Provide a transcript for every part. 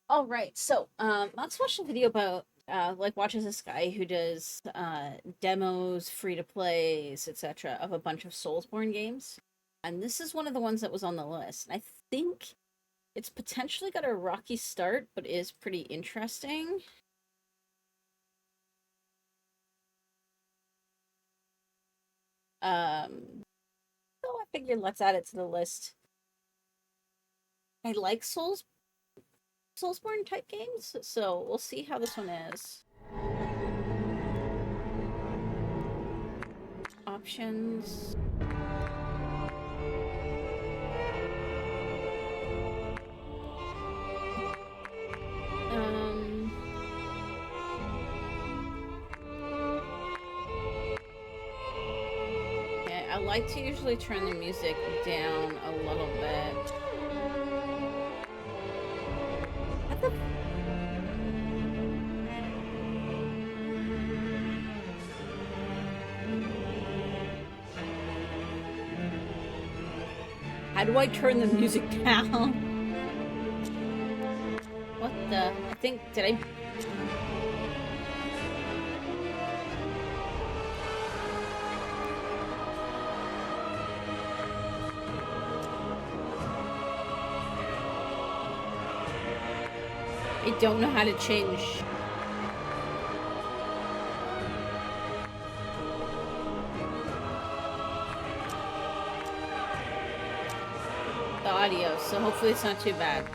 All right. So, Max watched a video about like watches this guy who does demos, free to plays, etc. of a bunch of Soulsborne games, and this is one of the ones that was on the list. And I think it's potentially got a rocky start, but is pretty interesting. So I figured let's add it to the list. I like Soulsborne type games, so we'll see how this one is. Options. Um, okay, I like to usually turn the music down a little bit. What the? How do I turn the music down? What the? I think, did I? I don't know how to change the audio, so hopefully it's not too bad.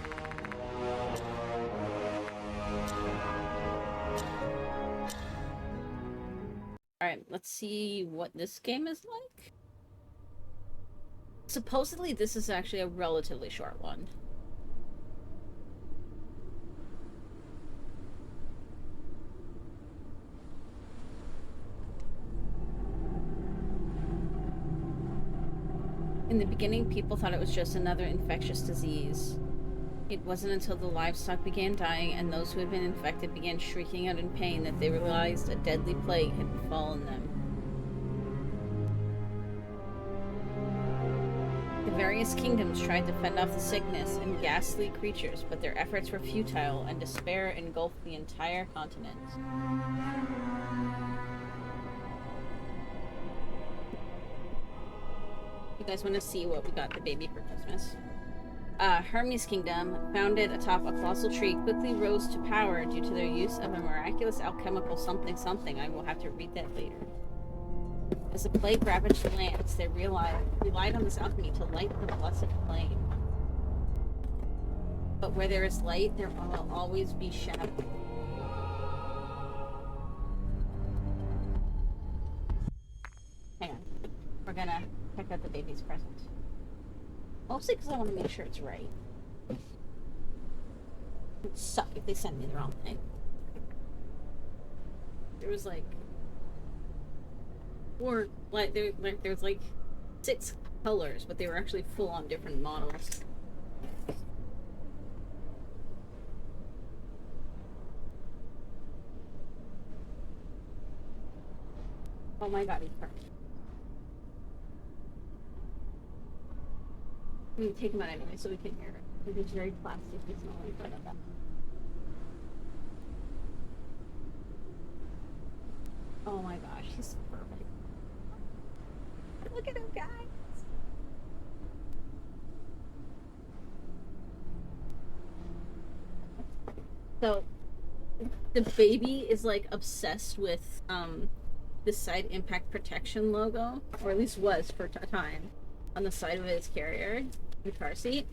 Alright, let's see what this game is like. Supposedly this is actually a relatively short one. In the beginning, people thought it was just another infectious disease. It wasn't until the livestock began dying and those who had been infected began shrieking out in pain that they realized a deadly plague had befallen them. The various kingdoms tried to fend off the sickness and ghastly creatures, but their efforts were futile and despair engulfed the entire continent. You guys want to see what we got the baby for Christmas? Hermes' kingdom, founded atop a colossal tree, quickly rose to power due to their use of a miraculous alchemical something something. I will have to read that later. As the plague ravaged the lands, they relied on this alchemy to light the blessed flame. But where there is light, there will always be shadow. Hang on. We're gonna check out the baby's present. Mostly because I want to make sure it's right. It would suck if they send me the wrong thing. There was like there was like 6 colors, but they were actually full on different models. Oh my god, he's perfect. I'm gonna take him out anyway so we can hear it. Because it's very plasticky smelling, but that. Oh my gosh, he's perfect. Look at him, guys. So the baby is like obsessed with the side impact protection logo, or at least was for a time, on the side of his carrier, the car seat.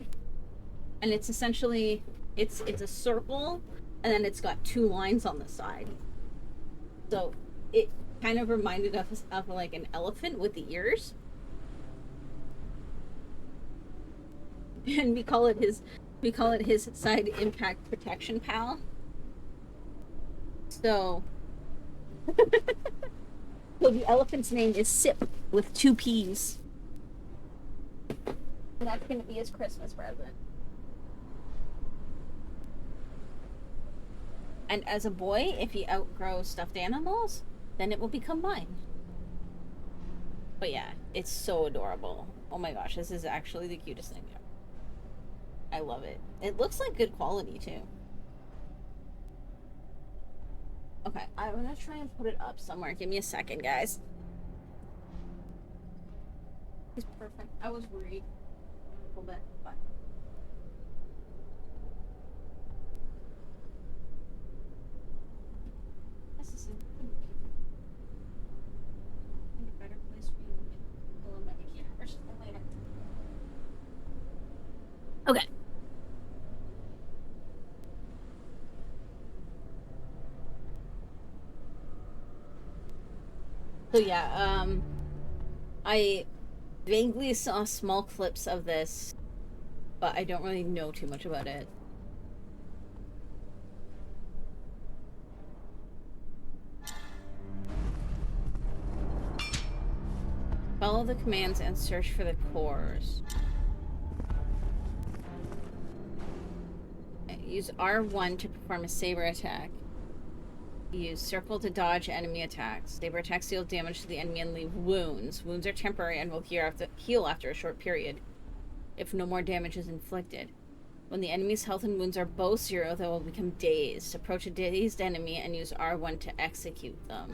And it's essentially it's a circle and then it's got 2 lines on the side. So it kind of reminded us of like an elephant with the ears. And we call it his side impact protection pal. So so the elephant's name is Sip with 2 P's. And that's gonna be his Christmas present. And as a boy, if he outgrows stuffed animals, then it will become mine. But yeah, it's so adorable. Oh my gosh, this is actually the cutest thing ever. I love it. It looks like good quality too. Okay, I'm gonna try and put it up somewhere. Give me a second, guys. He's perfect. I was worried a little bit, but this is a better place for you to pull in my cameras for later. Okay. So yeah, I vaguely saw small clips of this, but I don't really know too much about it. Follow the commands and search for the cores. Use R1 to perform a saber attack. Use circle to dodge enemy attacks. Saber attacks deal damage to the enemy and leave wounds. Wounds are temporary and will heal after a short period, if no more damage is inflicted. When the enemy's health and wounds are both 0, they will become dazed. Approach a dazed enemy and use R1 to execute them.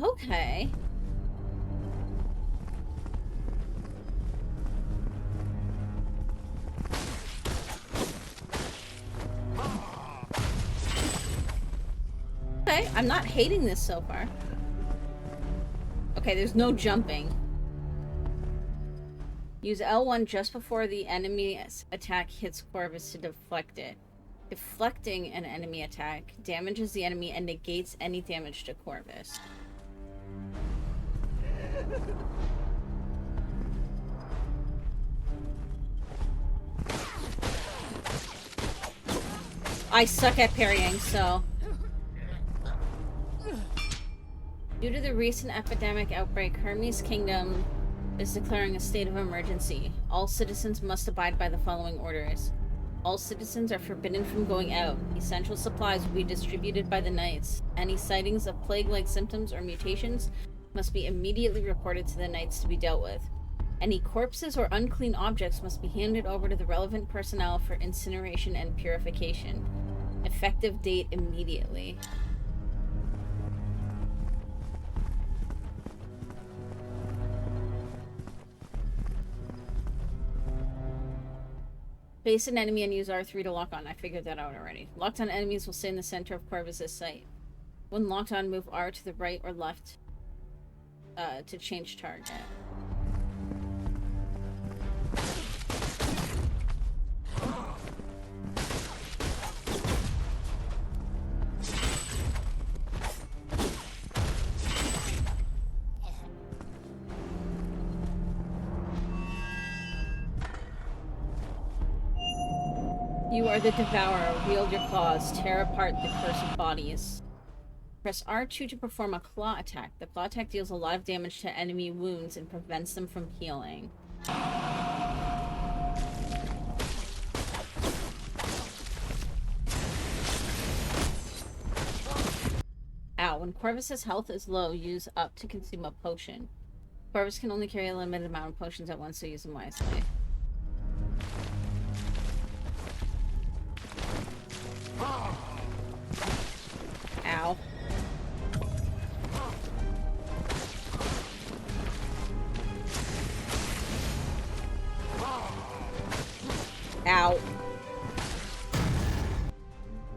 Okay. Okay, I'm not hating this so far. Okay, there's no jumping. Use L1 just before the enemy's attack hits Corvus to deflect it. Deflecting an enemy attack damages the enemy and negates any damage to Corvus. I suck at parrying, so... Due to the recent epidemic outbreak, Hermes Kingdom is declaring a state of emergency. All citizens must abide by the following orders. All citizens are forbidden from going out. Essential supplies will be distributed by the knights. Any sightings of plague-like symptoms or mutations must be immediately reported to the knights to be dealt with. Any corpses or unclean objects must be handed over to the relevant personnel for incineration and purification. Effective date immediately. Face an enemy and use R3 to lock on. I figured that out already. Locked on enemies will stay in the center of Corvus' sight. When locked on, move R to the right or left to change target. You are the Devourer. Wield your claws. Tear apart the cursed bodies. Press R2 to perform a claw attack. The claw attack deals a lot of damage to enemy wounds and prevents them from healing. Ow. When Corvus' health is low, use up to consume a potion. Corvus can only carry a limited amount of potions at once, so use them wisely. Ow. Ow.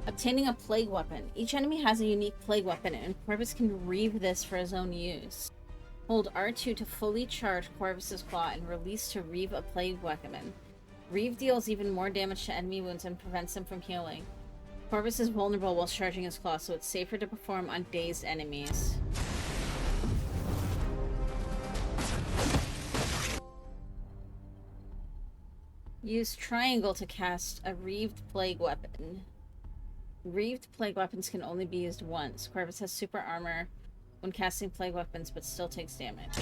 Obtaining a plague weapon. Each enemy has a unique plague weapon, and Corvus can reave this for his own use. Hold R2 to fully charge Corvus' claw and release to reave a plague weapon. Reave deals even more damage to enemy wounds and prevents them from healing. Corvus is vulnerable while charging his claw, so it's safer to perform on dazed enemies. Use triangle to cast a reaved plague weapon. Reaved plague weapons can only be used once. Corvus has super armor when casting plague weapons, but still takes damage.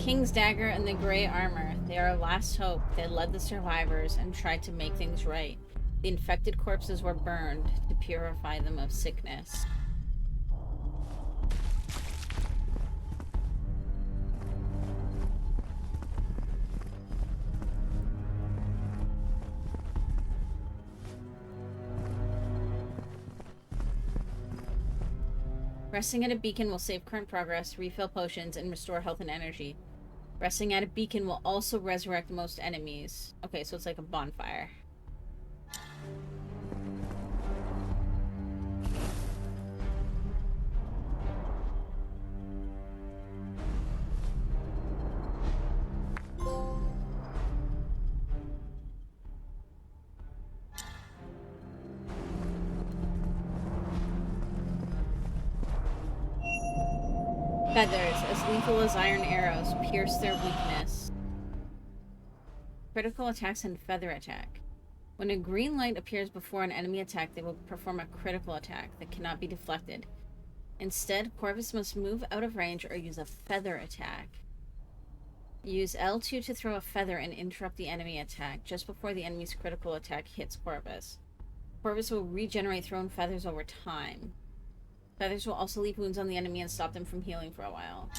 King's Dagger and the Grey Armor. They are our last hope. They led the survivors and tried to make things right. The infected corpses were burned to purify them of sickness. Resting at a beacon will save current progress, refill potions, and restore health and energy. Resting at a beacon will also resurrect most enemies. Okay, so it's like a bonfire. Feathers, as lethal as iron arrows, pierce their weakness. Critical attacks and feather attack. When a green light appears before an enemy attack, they will perform a critical attack that cannot be deflected. Instead, Corvus must move out of range or use a feather attack. Use L2 to throw a feather and interrupt the enemy attack just before the enemy's critical attack hits Corvus. Corvus will regenerate thrown feathers over time. Feathers will also leave wounds on the enemy and stop them from healing for a while.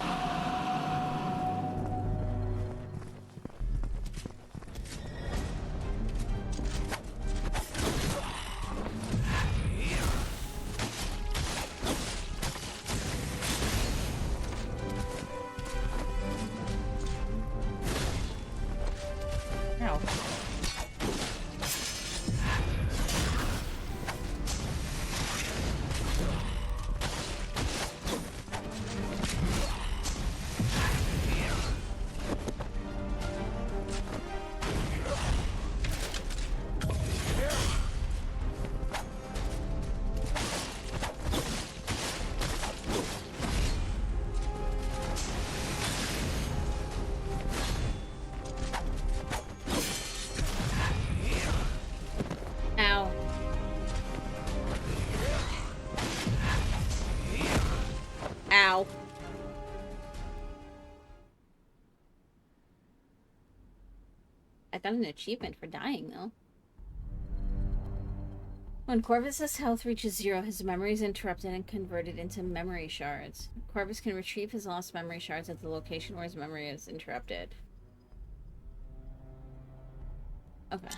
Ow. Ow. Ow. I got an achievement for dying, though. When Corvus's health reaches 0, his memory is interrupted and converted into memory shards. Corvus can retrieve his lost memory shards at the location where his memory is interrupted. Okay.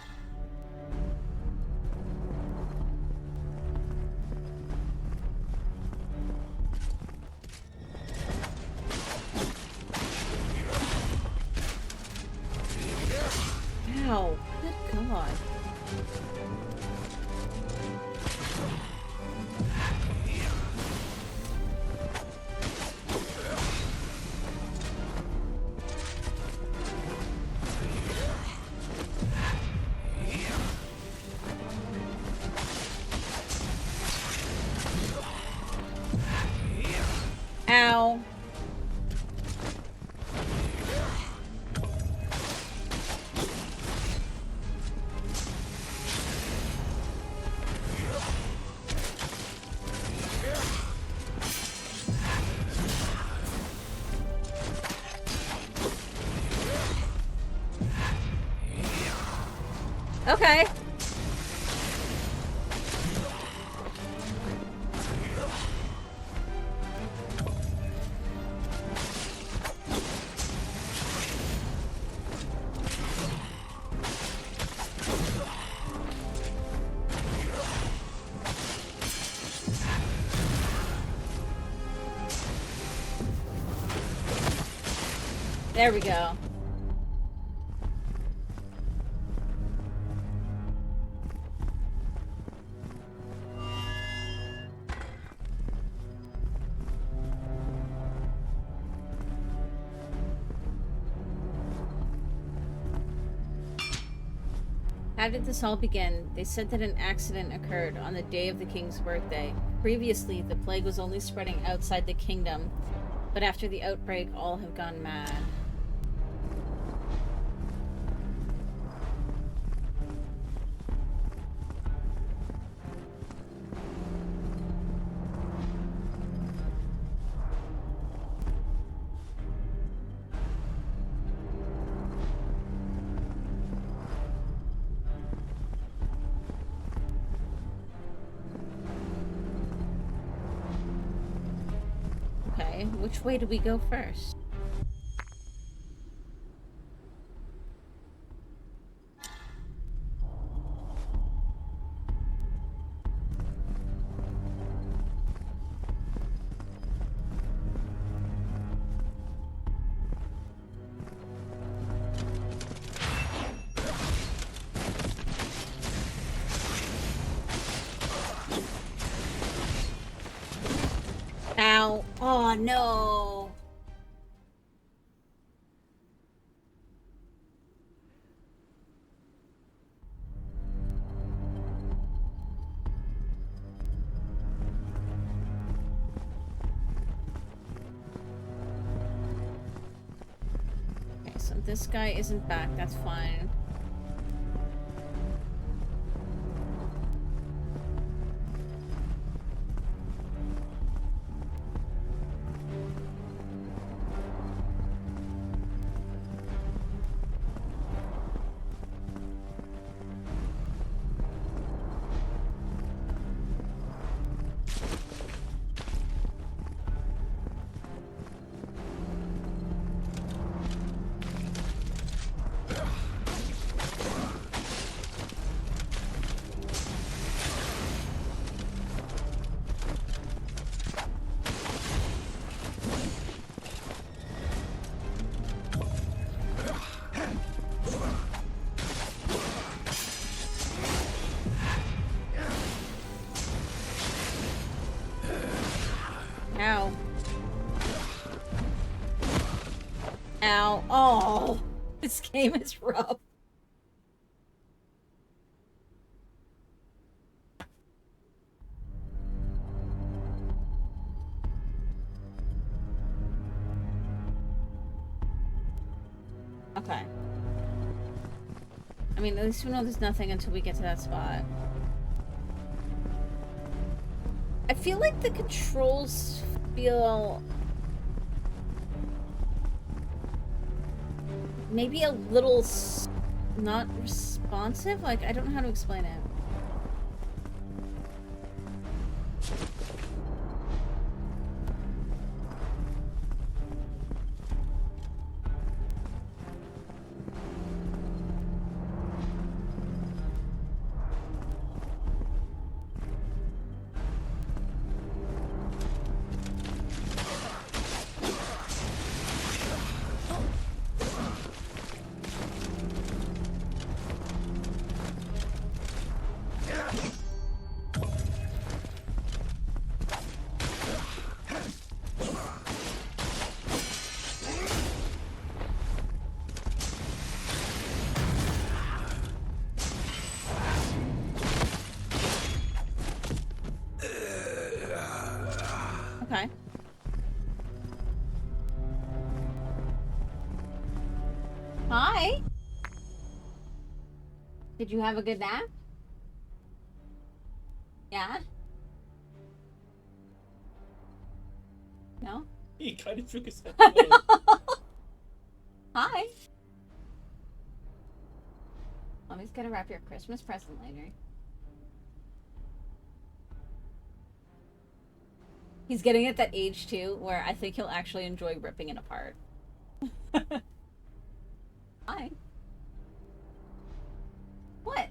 Ow. Good God. Ow. Okay. There we go. How did this all begin? They said that an accident occurred on the day of the king's birthday. Previously, the plague was only spreading outside the kingdom, but after the outbreak, all have gone mad. Okay, which way do we go first? Ow. Oh, no. Okay, so this guy isn't back. That's fine. Ow. Ow. Oh, this game is rough. Okay. I mean, at least we know there's nothing until we get to that spot. I feel like the controls feel maybe a little not responsive. Like, I don't know how to explain it. Okay. Hi. Did you have a good nap? Yeah? No? He kind of shook his head. No. Hi. Mommy's gonna wrap your Christmas present later. He's getting at that age too, where I think he'll actually enjoy ripping it apart. Hi. What?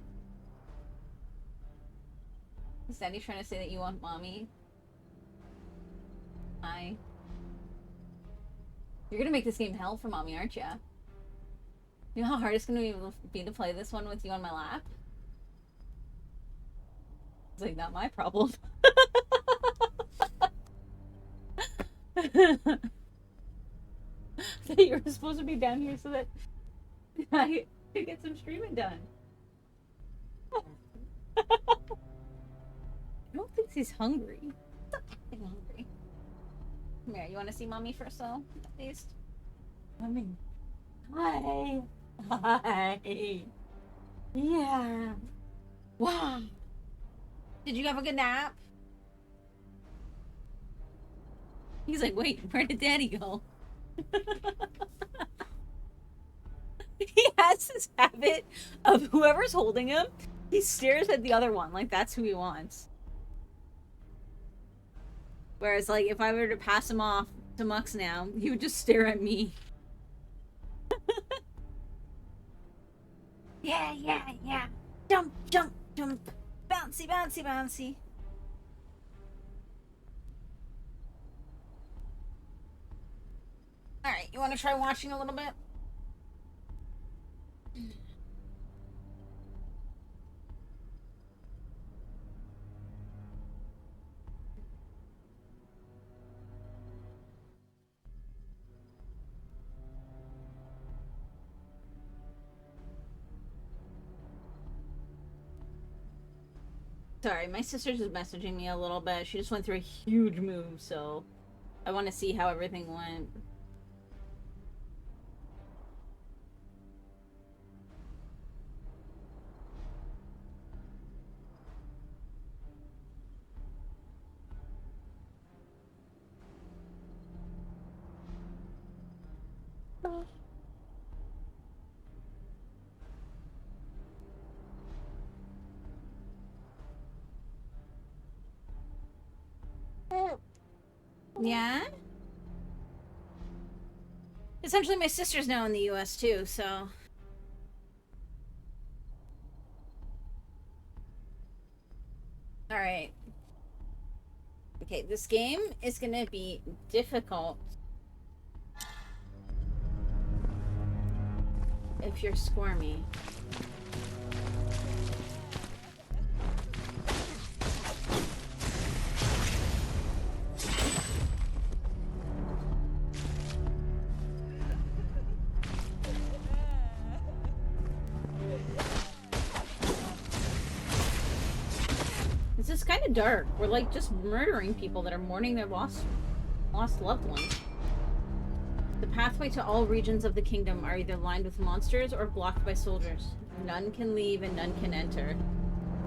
Is Daddy trying to say that you want mommy? Hi. You're gonna make this game hell for mommy, aren't you? You know how hard it's gonna be to play this one with you on my lap? It's like, not my problem. That you were supposed to be down here so that I could get some streaming done. I don't think he's hungry. He's not acting hungry. Come here, you want to see mommy first, though? At least. Mommy. Hi. Hi. Yeah. Wow. Did you have a good nap? He's like, wait, where did Daddy go? He has this habit of whoever's holding him, he stares at the other one like that's who he wants. Whereas, like, if I were to pass him off Optimux now. He would just stare at me. Yeah, yeah, yeah. Jump, jump, jump. Bouncy, bouncy, bouncy. Alright, you want to try watching a little bit? Sorry, my sister's just messaging me a little bit. She just went through a huge move, so I want to see how everything went. Yeah? Essentially, my sister's now in the US too, so. Alright. Okay, this game is gonna be difficult if you're squirmy. This is kind of dark. We're like just murdering people that are mourning their lost loved ones. The pathway to all regions of the kingdom are either lined with monsters or blocked by soldiers. None can leave and none can enter.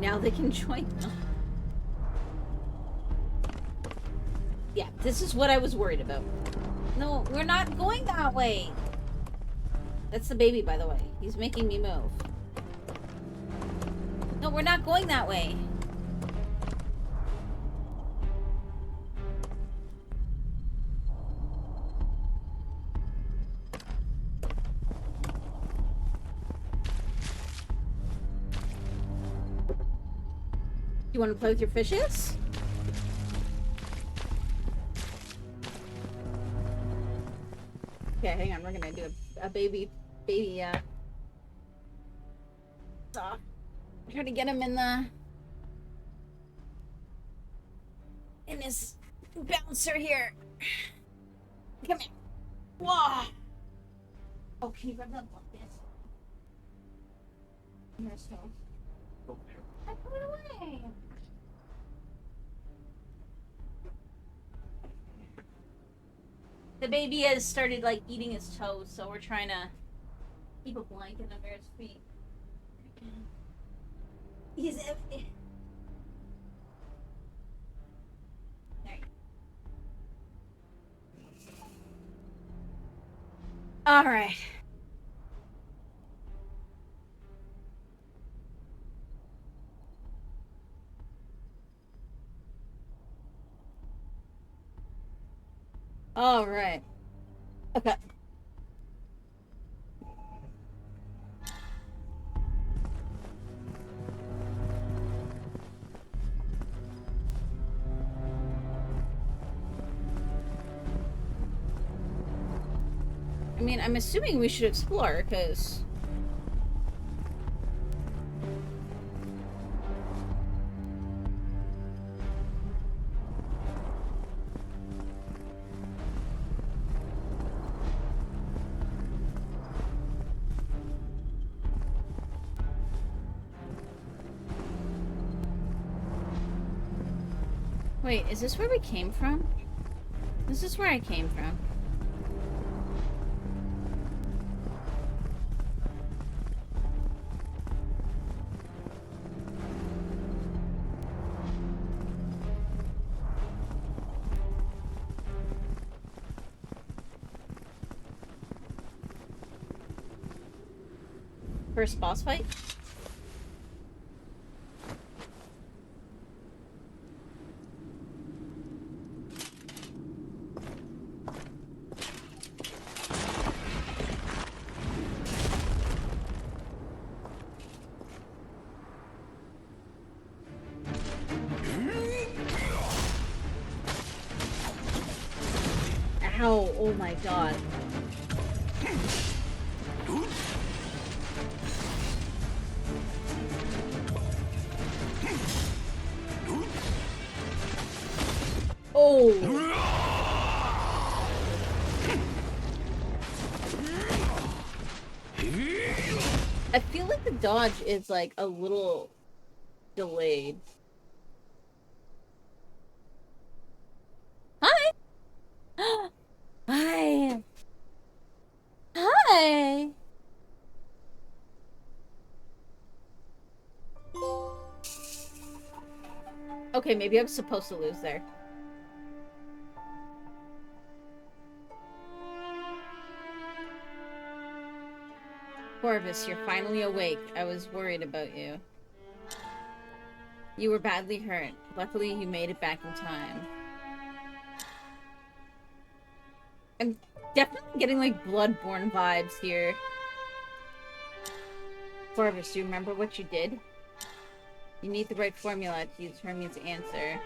Now they can join them. Yeah, this is what I was worried about. No, we're not going that way. That's the baby, by the way. He's making me move. No, we're not going that way. You want to play with your fishes? Okay, hang on. We're gonna do a baby, try to get him in his bouncer here. Come here. Whoa. Oh, can you grab that like this? Here's home. I put it away. The baby has started like eating his toes, so we're trying to keep a blanket under his feet. He's empty. There you go. All right. All right. Okay. I mean, I'm assuming we should explore, because... Wait, is this where we came from? This is where I came from. First boss fight? Oh my god. Oh! I feel like the dodge is like a little delayed. Hi! Hi! Hi! Okay, maybe I'm supposed to lose there. Corvus, you're finally awake. I was worried about you. You were badly hurt. Luckily, you made it back in time. I'm definitely getting, like, Bloodborne vibes here. Corvus, do you remember what you did? You need the right formula to use Hermione's answer.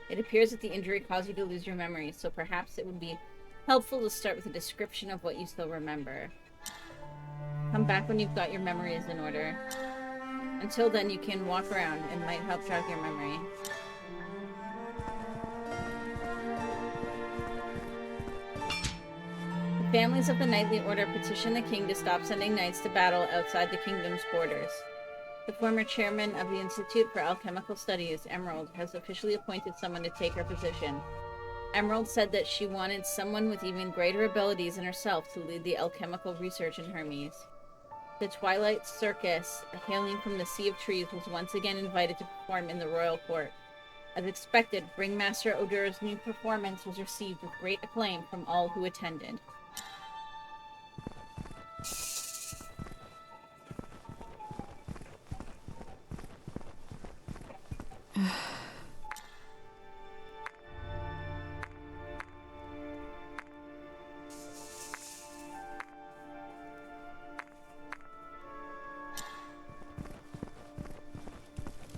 It appears that the injury caused you to lose your memory, so perhaps it would be helpful to start with a description of what you still remember. Come back when you've got your memories in order. Until then, you can walk around. It might help jog your memory. The families of the Knightly Order petition the king to stop sending knights to battle outside the kingdom's borders. The former chairman of the Institute for Alchemical Studies, Emerald, has officially appointed someone to take her position. Emerald said that she wanted someone with even greater abilities than herself to lead the alchemical research in Hermes. The Twilight Circus, hailing from the Sea of Trees, was once again invited to perform in the royal court. As expected, Ringmaster Odur's new performance was received with great acclaim from all who attended.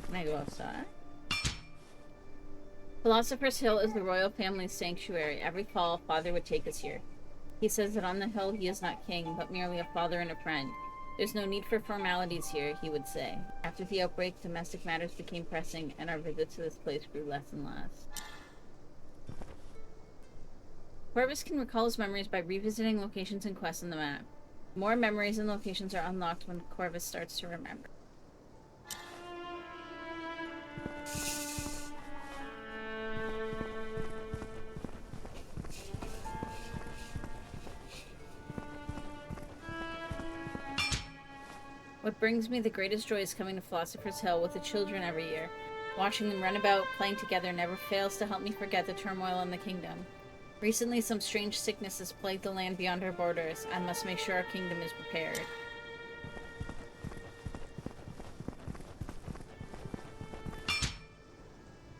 Can I go outside? Philosopher's Hill is the royal family's sanctuary. Every fall, Father would take us here. He says that on the hill he is not king, but merely a father and a friend. There's no need for formalities here, he would say. After the outbreak, domestic matters became pressing, and our visits to this place grew less and less. Corvus can recall his memories by revisiting locations and quests on the map. More memories and locations are unlocked when Corvus starts to remember. What brings me the greatest joy is coming to Philosopher's Hill with the children every year. Watching them run about, playing together never fails to help me forget the turmoil in the kingdom. Recently, some strange sickness has plagued the land beyond our borders. I must make sure our kingdom is prepared.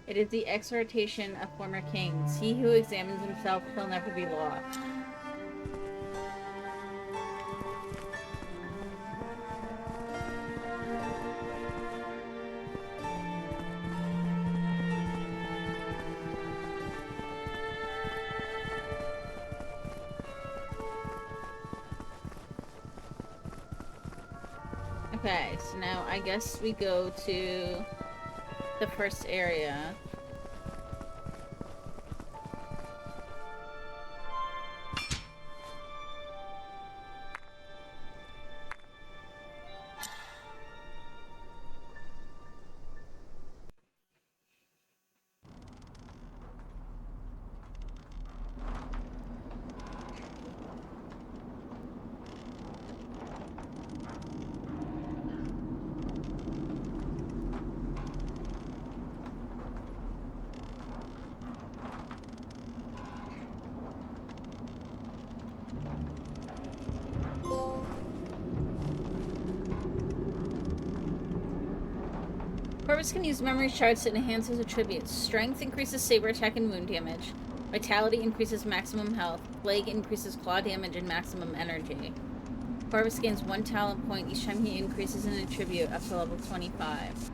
It is the exhortation of former kings. He who examines himself shall never be lost. Okay, so now I guess we go to the first area. Corvus can use memory shards to enhance his attributes. Strength increases saber attack and wound damage. Vitality increases maximum health. Plague increases claw damage and maximum energy. Corvus gains 1 talent point each time he increases an attribute up to level 25.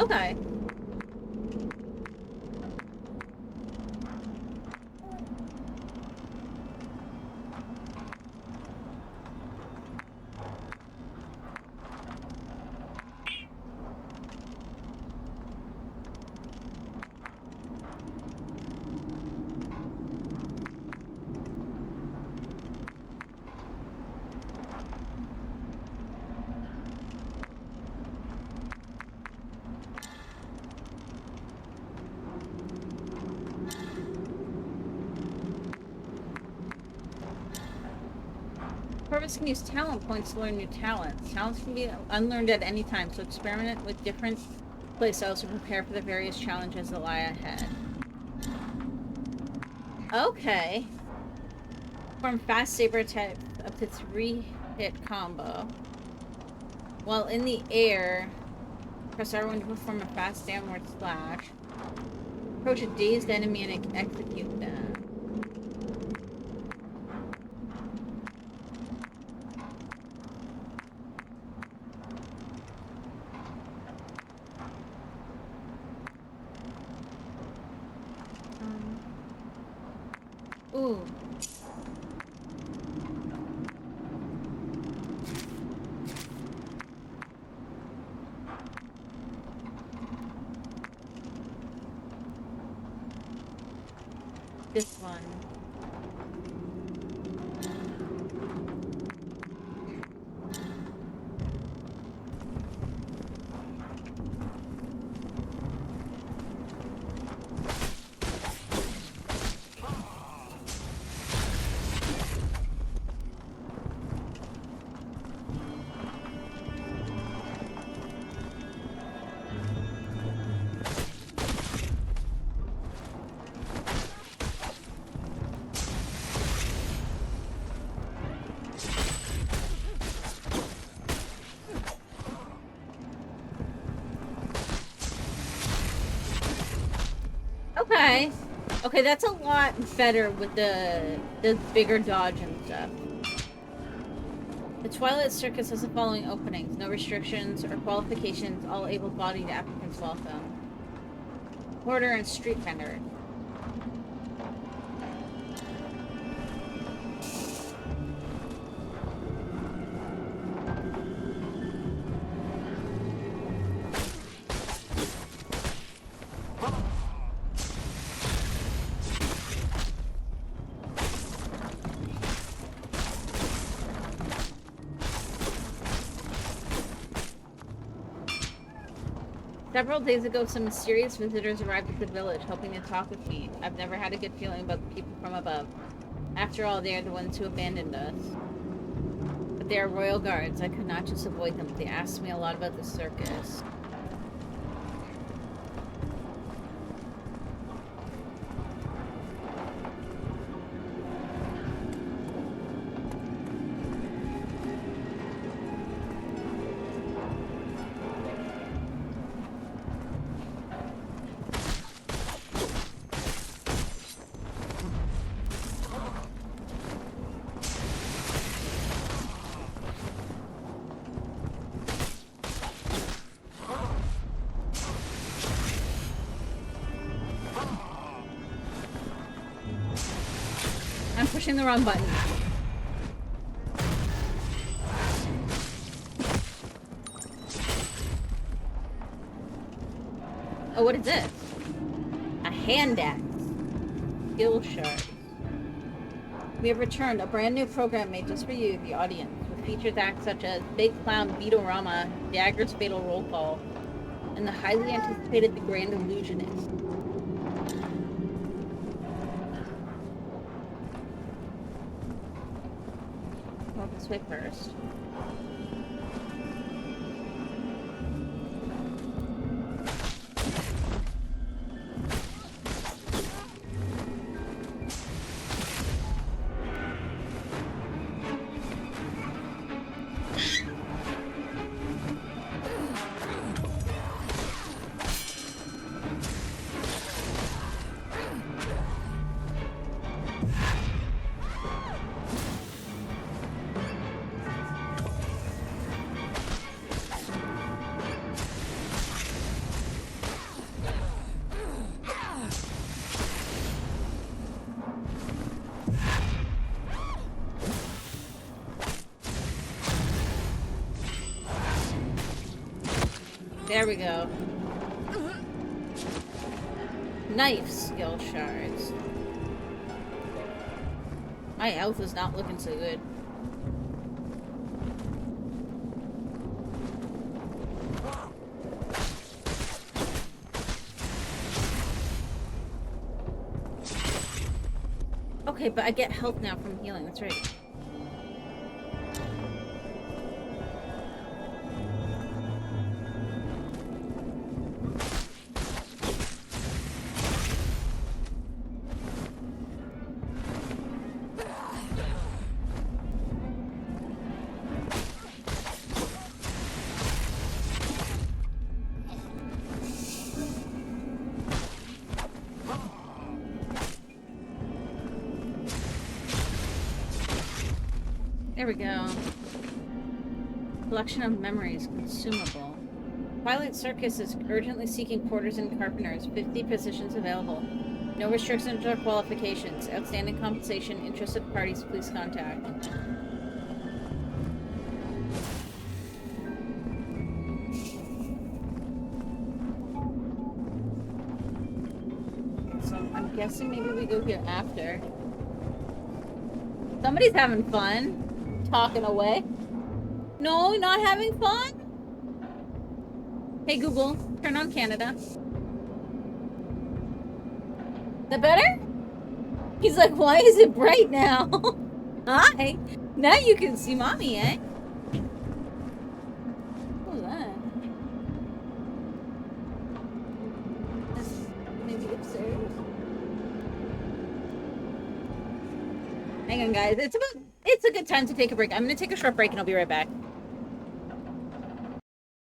Okay. Corvus can use talent points to learn new talents. Talents can be unlearned at any time, so experiment with different playstyles to prepare for the various challenges that lie ahead. Okay. Perform fast saber attack up to 3-hit combo. While in the air, press R1 to perform a fast downward slash. Approach a dazed enemy and execute them. Ooh. This one. Okay. Okay, that's a lot better with the bigger dodge and stuff. The Twilight Circus has the following openings. No restrictions or qualifications. All able-bodied applicants welcome. Porter and street vendor. Several days ago, some mysterious visitors arrived at the village, hoping to talk with me. I've never had a good feeling about the people from above. After all, they are the ones who abandoned us. But they are royal guards. I could not just avoid them. They asked me a lot about the circus. I'm pushing the wrong button. Oh, what is this? A hand axe. Skill shards. We have returned a brand new program made just for you, the audience, with features acts such as Big Clown Beatorama, Dagger's Fatal Roll Call, and the highly anticipated The Grand Illusionist. Well, this way first. There we go. Knife skill shards. My health is not looking so good. Okay, but I get health now from healing. That's right. There we go. Collection of memories consumable. Twilight Circus is urgently seeking porters and carpenters. 50 positions available. No restrictions or qualifications. Outstanding compensation. Interested parties, please contact. So I'm guessing maybe we go here after. Somebody's having fun. Talking away. No, not having fun? Hey Google, turn on Canada. Is that better? He's like, why is it bright now? Hi. Now you can see mommy, eh? What was that? Maybe upstairs. Hang on, guys. It's a good time to take a break. I'm gonna take a short break and I'll be right back.